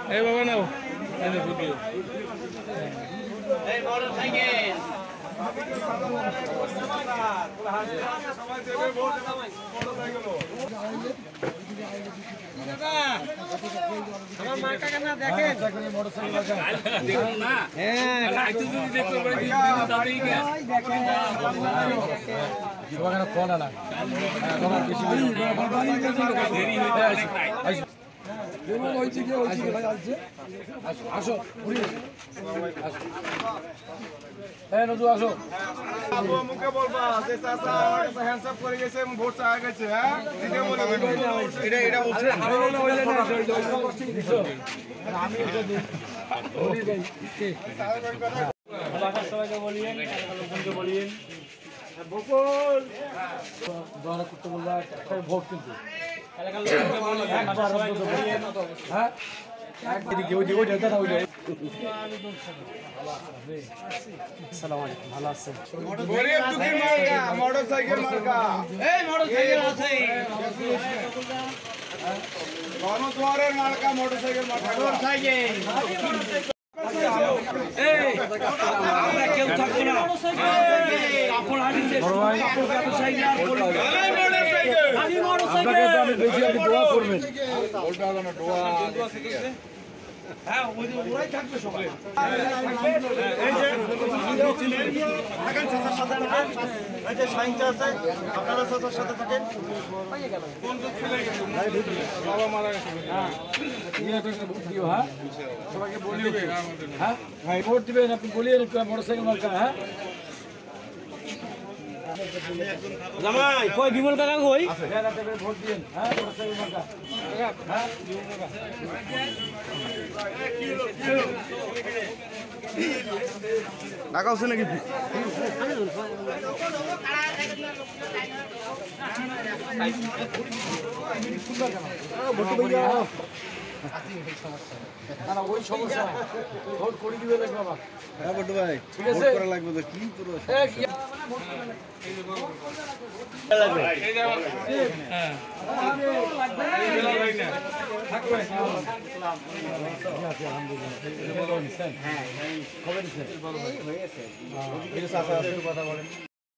এই বাবা নাও এই দেখো ভিডিও এই মোটর সাইকেল সবাই দেবে মোটর সাইকেল আমার মার্কা কেন দেখেন দেখুন না হ্যাঁ আইতো যদি দেখতে পারি দেখেন ওখানে ফোন আনা তোমার বেশি দেরি হইতে আসো কেমন হইছে কি ভাই আসছে আসো পুরি আসো এই নজু আসো আবু মুকে বলবা যে চাচা আমার কাছে হ্যান্ডস আপ করে গেছে ভোট চা গেছে হ্যাঁ দিতে বলে এটা বলছে আরে না হইলে না দিছো আমি এটা দিই বলি ভাই কে সবাইকে বলিয়েন লোকজনকে বলিয়েন বকুল দোয়া করতে বলবা ভোট কিন্তু এলাকার লোকজনকে বলিয়েন সবাইকে বলিয়েন হ্যাঁ একদিকে ওই ওই দাদা ওই আসসালামু আলাইকুম ভালো আছেন গরিব দুঃখী মার্কা মোটর সাইকেল মার্কা এই মোটর সাইকেল আছে গণদুয়ারের মার্কা মোটর সাইকেল মার্কা মোটর সাইকেল এই আমরা কেউ থাকবো না আপন হাঁটিতে আপন মোটর সাইকেল আর বলি মোটর সাইকেল খালি মোটর আপনাকে সাইকেল আমি বেশি আপনি দোয়া করবেন হ্যাঁ ওরাই থাকবে সবাই এই যে থাকেন চাচার সাথে থাকেন এই যে সাইনটা আছে আপনারা চাচার সাথে থাকেন বাবা মারা গেছে হ্যাঁ সবাইকে বলিও হ্যাঁ ভাই ভোট দিবেন আপনি বলিয়েন মোটরসাইকেল মার্কা হ্যাঁ জামাই কই বিমল কাকা কই ভোট দিন হ্যাঁ মোটরসাইকেল মার্কা হ্যাঁ টাকা আছে নাকি না ওই সমস্যা ভোট করে দিবে বাবা হ্যাঁ বড় ভাই ঠিক আছে করা লাগবে তো কি পুরো আলহামদুলিল্লাহ খবর দিচ্ছেন কথা বলেন